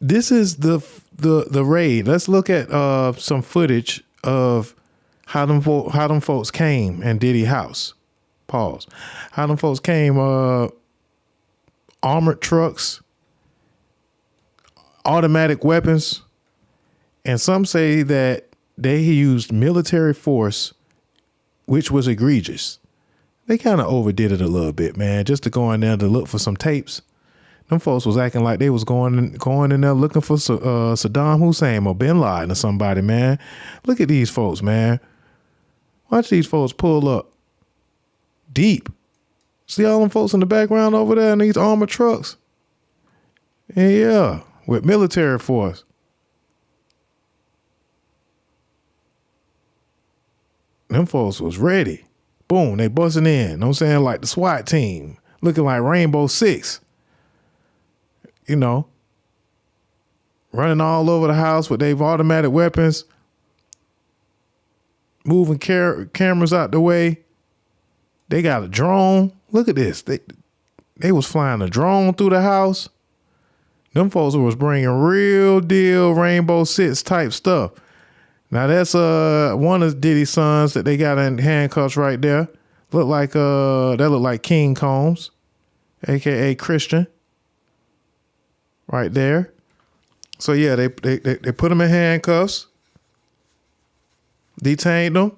this is the raid. Let's look at some footage of how them folks came and Diddy house. Pause. How them folks came, armored trucks, automatic weapons, and some say that they used military force, which was egregious. They kind of overdid it a little bit, man, just to go in there to look for some tapes. Them folks was acting like they was going in there looking for Saddam Hussein or Bin Laden or somebody, man. Look at these folks, man. Watch these folks pull up deep. See all them folks in the background over there in these armored trucks? Yeah, with military force. Them folks was ready. Boom, they busting in. You know what I'm saying? Like the SWAT team. Looking like Rainbow Six. You know, running all over the house with their automatic weapons, moving cameras out the way. They got a drone. Look at this. They was flying a drone through the house. Them folks was bringing real deal Rainbow Six type stuff. Now that's one of Diddy's sons that they got in handcuffs right there. Look like King Combs, aka Christian. Right there. So yeah, they put him in handcuffs, detained him.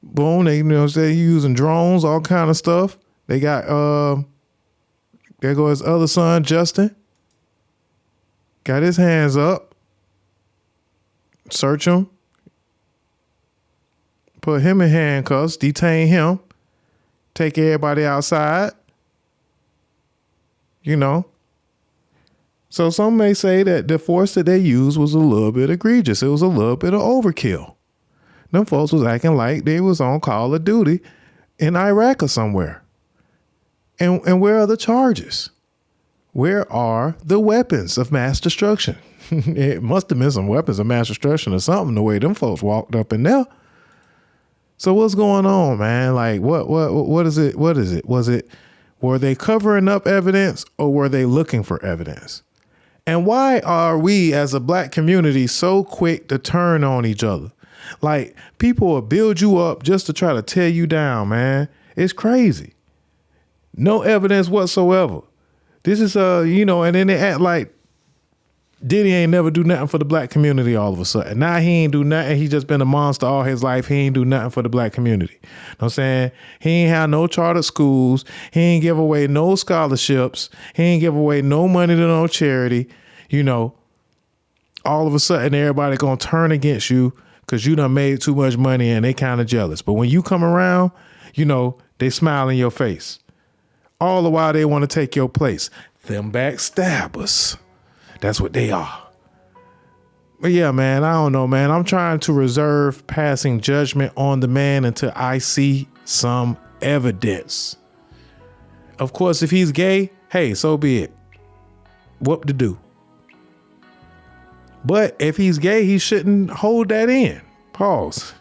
Boom, they using drones, all kind of stuff. They got there goes his other son, Justin. Got his hands up. Search him. Put him in handcuffs, detain him. Take everybody outside. You know. So some may say that the force that they used was a little bit egregious. It was a little bit of overkill. Them folks was acting like they was on Call of Duty in Iraq or somewhere. And where are the charges? Where are the weapons of mass destruction? It must have been some weapons of mass destruction or something, the way them folks walked up in there. So what's going on, man? Like, what is it? What is it? Were they covering up evidence or were they looking for evidence? And why are we as a black community so quick to turn on each other? Like, people will build you up just to try to tear you down, man. It's crazy. No evidence whatsoever. This is, and then they act like Diddy ain't never do nothing for the black community all of a sudden. Now he ain't do nothing. He just been a monster all his life. He ain't do nothing for the black community. You know what I'm saying? He ain't have no charter schools. He ain't give away no scholarships. He ain't give away no money to no charity. You know, all of a sudden everybody gonna turn against you because you done made too much money and they kind of jealous. But when you come around, you know, they smile in your face. All the while they want to take your place. Them backstabbers. That's what they are. But yeah, man, I don't know, man. I'm trying to reserve passing judgment on the man until I see some evidence. Of course, if he's gay, hey, so be it. What to do? But if he's gay, he shouldn't hold that in. Pause.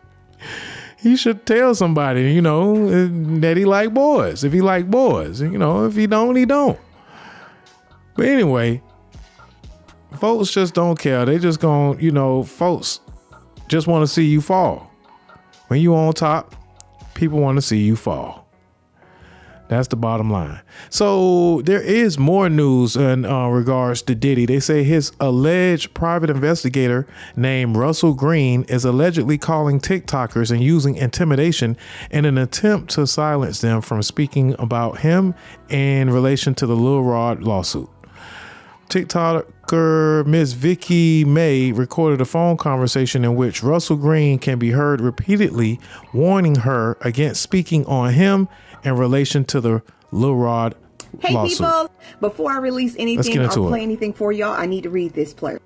He should tell somebody, you know, that he like boys. If he like boys, you know, if he don't, he don't. But anyway, folks just don't care. They just gonna, you know, folks just want to see you fall. When you on top, people want to see you fall. That's the bottom line. So there is more news in regards to Diddy. They say his alleged private investigator named Russell Green is allegedly calling TikTokers and using intimidation in an attempt to silence them from speaking about him in relation to the Lil Rod lawsuit. TikToker Miss Vicky May recorded a phone conversation in which Russell Green can be heard repeatedly warning her against speaking on him in relation to the Lil Rod lawsuit. Hey people, before I release anything or play anything for y'all, I need to read this play.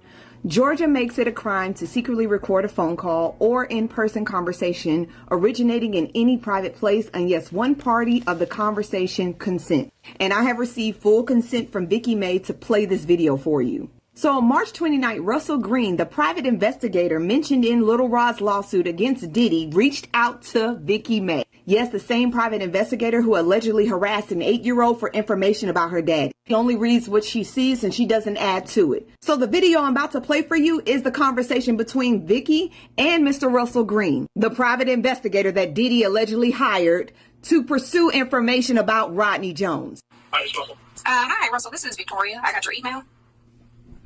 Georgia makes it a crime to secretly record a phone call or in-person conversation originating in any private place unless one party of the conversation consents. And I have received full consent from Vicky May to play this video for you. So on March 29th, Russell Green, the private investigator mentioned in Little Rod's lawsuit against Diddy, reached out to Vicky May. Yes, the same private investigator who allegedly harassed an 8-year-old for information about her dad. She only reads what she sees and she doesn't add to it. So the video I'm about to play for you is the conversation between Vicky and Mr. Russell Green, the private investigator that Diddy allegedly hired to pursue information about Rodney Jones. Hi, Russell. Hi, Russell. This is Victoria. I got your email.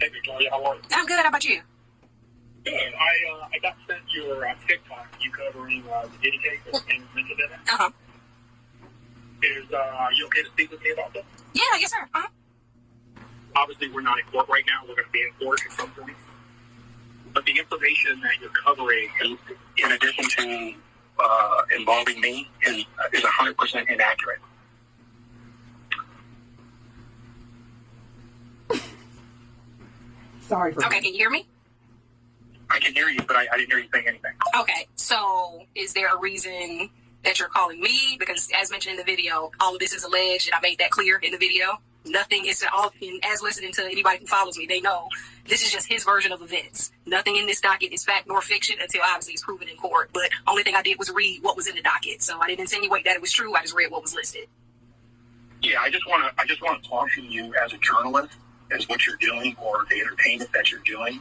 Hey, Victoria, how are you? I'm good. How about you? Good. I got sent your TikTok, you covering the Diddy case that was mentioned in it. Uh-huh. Are you okay to speak with me about that? Yeah, yes, sir. Uh-huh. Obviously, we're not in court right now. We're going to be in court at some point. But the information that you're covering, in addition to involving me, is 100% inaccurate. Sorry for Okay, can you hear me? I can hear you, but I didn't hear you saying anything. Okay, so is there a reason that you're calling me? Because as mentioned in the video, all of this is alleged, and I made that clear in the video. Nothing is all, as listening to anybody who follows me, they know this is just his version of events. Nothing in this docket is fact nor fiction until obviously it's proven in court. But only thing I did was read what was in the docket. So I didn't insinuate that it was true. I just read what was listed. Yeah, I just want to caution you as a journalist, as what you're doing, or the entertainment that you're doing.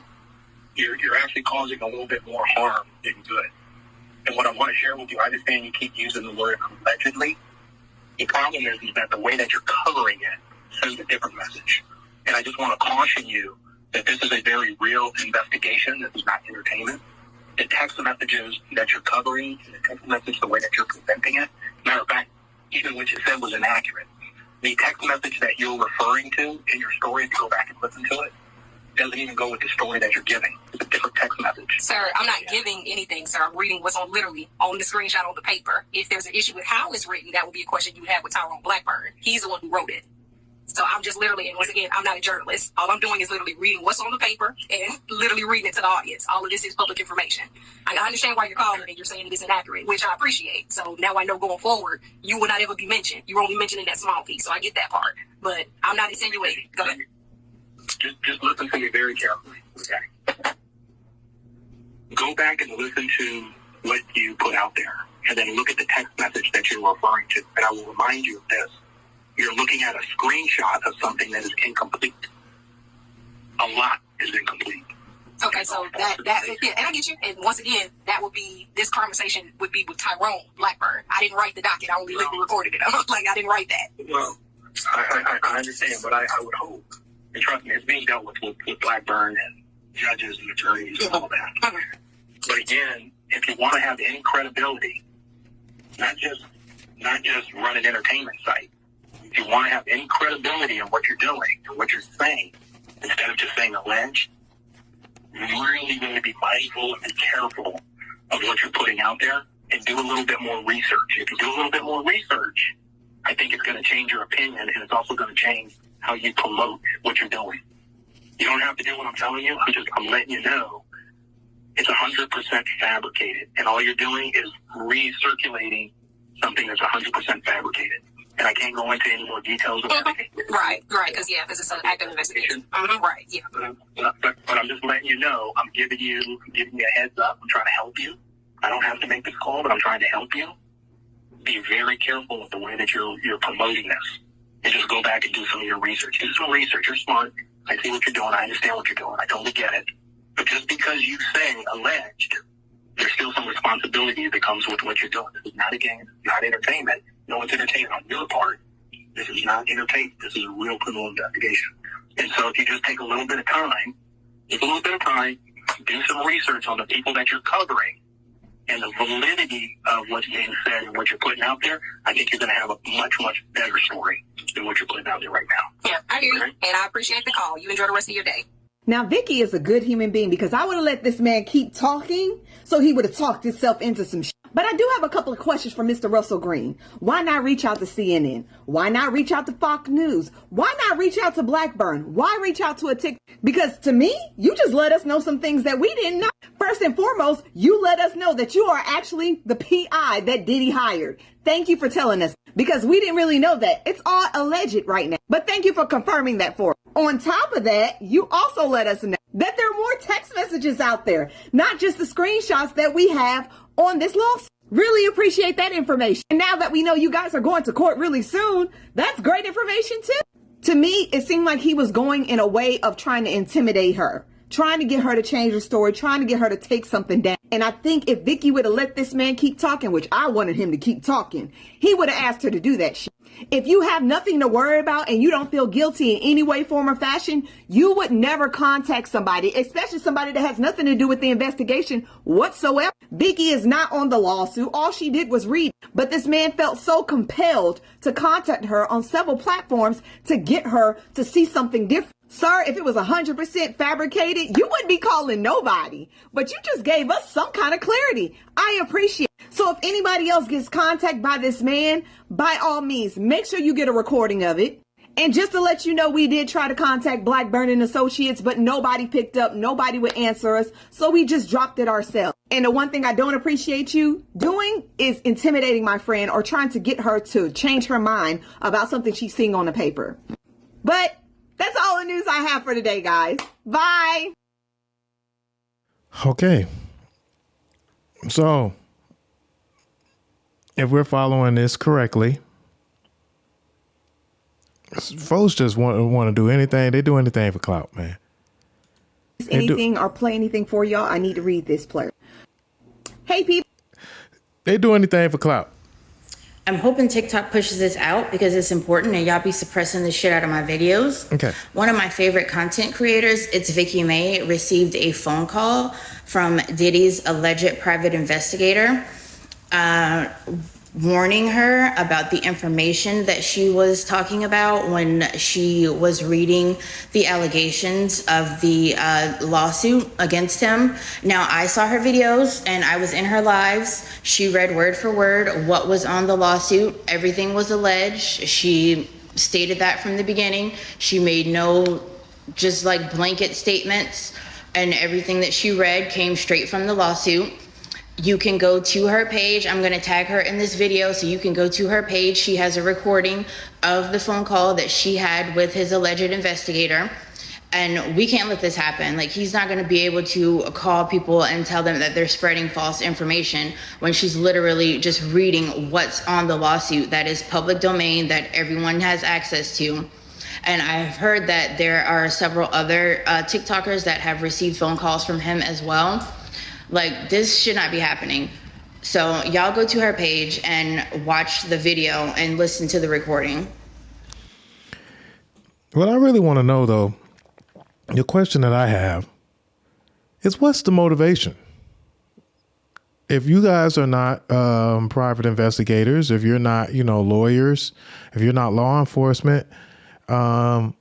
You're actually causing a little bit more harm than good. And what I want to share with you, I understand you keep using the word allegedly. The problem is that the way that you're covering it sends a different message. And I just want to caution you that this is a very real investigation. This is not entertainment. The text messages that you're covering, and the text message, the way that you're presenting it, matter of fact, even what you said was inaccurate. The text message that you're referring to in your story, if you go back and listen to it, doesn't even go with the story that you're giving. It's a different text message. Sir, I'm not giving anything, sir. I'm reading what's literally on the screenshot on the paper. If there's an issue with how it's written, that would be a question you have with Tyrone Blackburn. He's the one who wrote it. So I'm just literally, and once again, I'm not a journalist. All I'm doing is literally reading what's on the paper and literally reading it to the audience. All of this is public information. I understand why you're calling and you're saying it is inaccurate, which I appreciate. So now I know going forward, you will not ever be mentioned. You're only mentioning that small piece. So I get that part. But I'm not insinuating. Go ahead. Just listen to me very carefully, okay? Go back and listen to what you put out there, and then look at the text message that you're referring to. And I will remind you of this. You're looking at a screenshot of something that is incomplete. A lot is incomplete. Okay, so that yeah, and I get you. And once again, that would be, this conversation would be with Tyrone Blackburn. I didn't write the docket. I only recorded it. Like, I didn't write that. Well, I understand, but I would hope. And trust me, it's being dealt with Blackburn and judges and attorneys and all that. But again, if you want to have any credibility, not just run an entertainment site. If you want to have any credibility in what you're doing and what you're saying, instead of just saying alleged, you're really going to be mindful and be careful of what you're putting out there and do a little bit more research. If you do a little bit more research, I think it's going to change your opinion, and it's also going to change how you promote what you're doing. You don't have to do what I'm telling you. I'm letting you know it's 100% fabricated, and all you're doing is recirculating something that's 100% fabricated. And I can't go into any more details about it. Right, because it's an active investigation. Right, yeah. But I'm just letting you know, I'm giving you a heads up. I'm trying to help you. I don't have to make this call, but I'm trying to help you. Be very careful with the way that you're promoting this. And just go back and do some of your research. Do some research. You're smart. I see what you're doing. I understand what you're doing. I totally get it. But just because you say alleged, there's still some responsibility that comes with what you're doing. This is not a game. It's not entertainment. No, it's entertainment on your part. This is not entertainment. This is a real criminal investigation. And so if you just take a little bit of time, do some research on the people that you're covering and the validity of what's being said and what you're putting out there, I think you're going to have a much, much better story than what you're putting out there right now. Yeah, I hear you. And I appreciate the call. You enjoy the rest of your day. Now, Vicky is a good human being, because I would have let this man keep talking so he would have talked himself into some shit. But I do have a couple of questions for Mr. Russell Green. Why not reach out to CNN? Why not reach out to Fox News? Why not reach out to Blackburn? Why reach out to a TikTok? Because to me, you just let us know some things that we didn't know. First and foremost, you let us know that you are actually the PI that Diddy hired. Thank you for telling us, because we didn't really know that. It's all alleged right now. But thank you for confirming that for us. On top of that, you also let us know that there are more text messages out there, not just the screenshots that we have on this lawsuit. Really appreciate that information. And now that we know you guys are going to court really soon, that's great information too. To me, it seemed like he was going in a way of trying to intimidate her, trying to get her to change her story, trying to get her to take something down. And I think if Vicky would have let this man keep talking, which I wanted him to keep talking, he would have asked her to do that shit. If you have nothing to worry about and you don't feel guilty in any way, form, or fashion, you would never contact somebody, especially somebody that has nothing to do with the investigation whatsoever. Vicky is not on the lawsuit. All she did was read. But this man felt so compelled to contact her on several platforms to get her to see something different. Sir, if it was 100% fabricated, you wouldn't be calling nobody. But you just gave us some kind of clarity. I appreciate it. So if anybody else gets contacted by this man, by all means, make sure you get a recording of it. And just to let you know, we did try to contact Blackburn and Associates, but nobody picked up. Nobody would answer us. So we just dropped it ourselves. And the one thing I don't appreciate you doing is intimidating my friend or trying to get her to change her mind about something she's seeing on the paper. But that's all the news I have for today, guys. Bye. Okay. So, if we're following this correctly, folks just want to do anything. They do anything for clout, man. Anything or play anything for y'all, I need to read this player. Hey, people. They do anything for clout. I'm hoping TikTok pushes this out because it's important and y'all be suppressing the shit out of my videos. Okay. One of my favorite content creators, it's Vicky May, received a phone call from Diddy's alleged private investigator, warning her about the information that she was talking about when she was reading the allegations of the lawsuit against him. Now, I saw her videos and I was in her lives. She read word for word what was on the lawsuit. Everything was alleged. She stated that from the beginning. She made no just like blanket statements, and everything that she read came straight from the lawsuit. You can go to her page. I'm going to tag her in this video so you can go to her page. She has a recording of the phone call that she had with his alleged investigator. And we can't let this happen. Like, he's not going to be able to call people and tell them that they're spreading false information when she's literally just reading what's on the lawsuit that is public domain that everyone has access to. And I've heard that there are several other TikTokers that have received phone calls from him as well. Like, this should not be happening. So y'all go to her page and watch the video and listen to the recording. What I really want to know, though, the question that I have is, what's the motivation? If you guys are not private investigators, if you're not, lawyers, if you're not law enforcement, of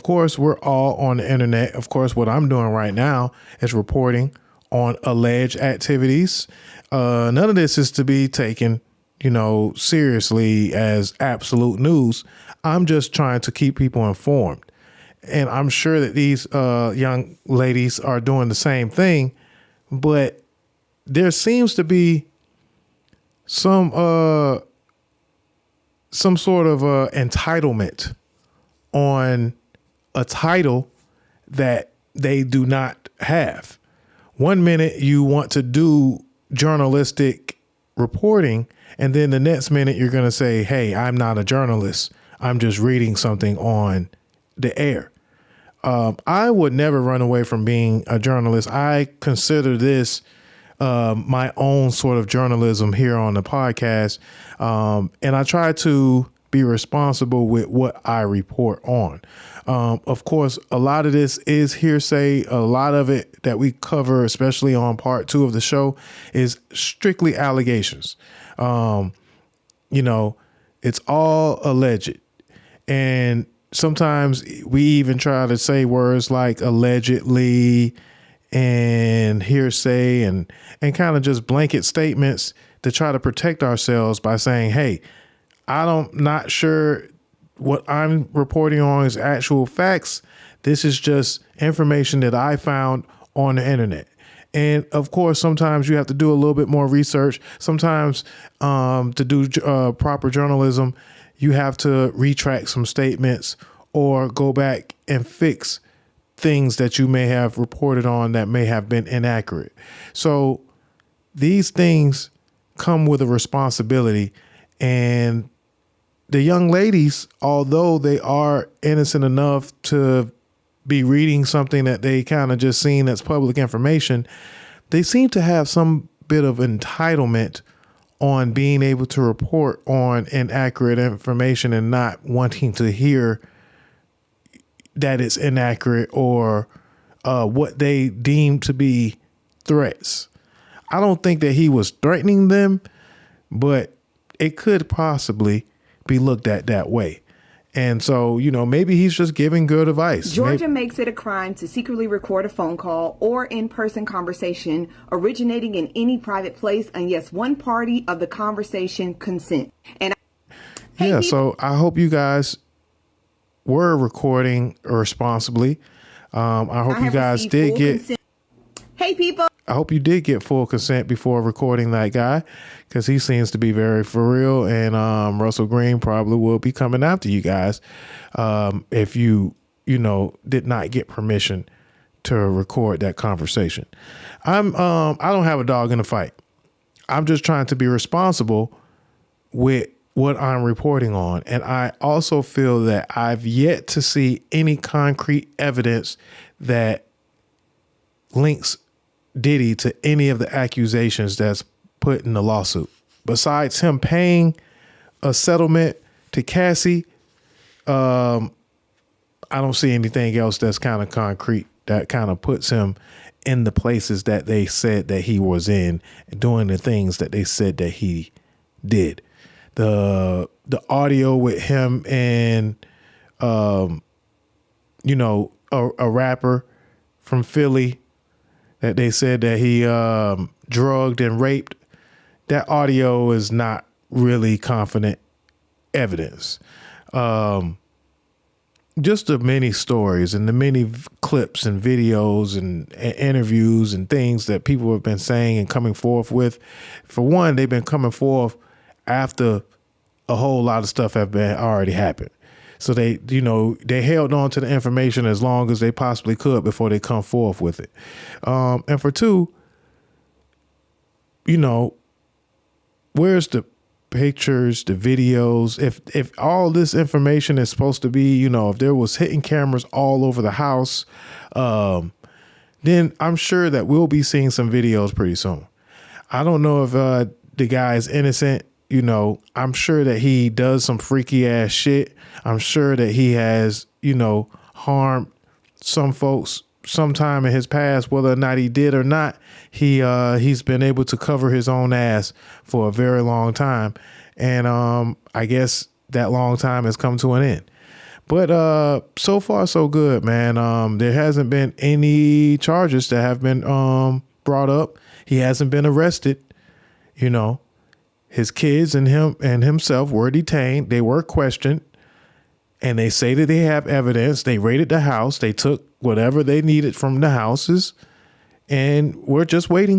course, we're all on the internet. Of course, what I'm doing right now is reporting on alleged activities. None of this is to be taken, seriously as absolute news. I'm just trying to keep people informed. And I'm sure that these young ladies are doing the same thing, but there seems to be some sort of entitlement on a title that they do not have. One minute you want to do journalistic reporting, and then the next minute you're going to say, hey, I'm not a journalist. I'm just reading something on the air. I would never run away from being a journalist. I consider this my own sort of journalism here on the podcast. And I try to be responsible with what I report on. Of course, a lot of this is hearsay. A lot of it that we cover, especially on part 2 of the show, is strictly allegations. It's all alleged. And sometimes we even try to say words like allegedly and hearsay and kind of just blanket statements to try to protect ourselves by saying, hey, I'm not sure what I'm reporting on is actual facts. This is just information that I found on the internet. And of course, sometimes you have to do a little bit more research. Sometimes to do proper journalism, you have to retract some statements or go back and fix things that you may have reported on that may have been inaccurate. So these things come with a responsibility, and the young ladies, although they are innocent enough to be reading something that they kind of just seen that's public information, they seem to have some bit of entitlement on being able to report on inaccurate information and not wanting to hear that it's inaccurate or what they deem to be threats. I don't think that he was threatening them, but it could possibly be looked at that way. And so, maybe he's just giving good advice. Georgia makes it a crime to secretly record a phone call or in-person conversation originating in any private place unless one party of the conversation consent. So I hope you guys were recording responsibly. I hope you guys did get consent. Hey, people. I hope you did get full consent before recording that guy, because he seems to be very for real. And Russell Green probably will be coming after you guys if you did not get permission to record that conversation. I don't have a dog in the fight. I'm just trying to be responsible with what I'm reporting on. And I also feel that I've yet to see any concrete evidence that links Diddy to any of the accusations that's put in the lawsuit. Besides him paying a settlement to Cassie, I don't see anything else that's kind of concrete that kind of puts him in the places that they said that he was in, doing the things that they said that he did. The audio with him and a rapper from Philly that they said that he drugged and raped, that audio is not really confident evidence. Just the many stories and the many clips and videos and interviews and things that people have been saying and coming forth with. For one, they've been coming forth after a whole lot of stuff have been already happened. So they held on to the information as long as they possibly could before they come forth with it. And for two, where's the pictures, the videos? If all this information is supposed to be, if there was hidden cameras all over the house, then I'm sure that we'll be seeing some videos pretty soon. I don't know if the guy is innocent. I'm sure that he does some freaky ass shit. I'm sure that he has, harmed some folks sometime in his past, whether or not he did or not. He's been able to cover his own ass for a very long time. And I guess that long time has come to an end. But so far, so good, man. There hasn't been any charges that have been brought up. He hasn't been arrested, His kids and himself were detained. They were questioned, and they say that they have evidence. They raided the house. They took whatever they needed from the houses, and we're just waiting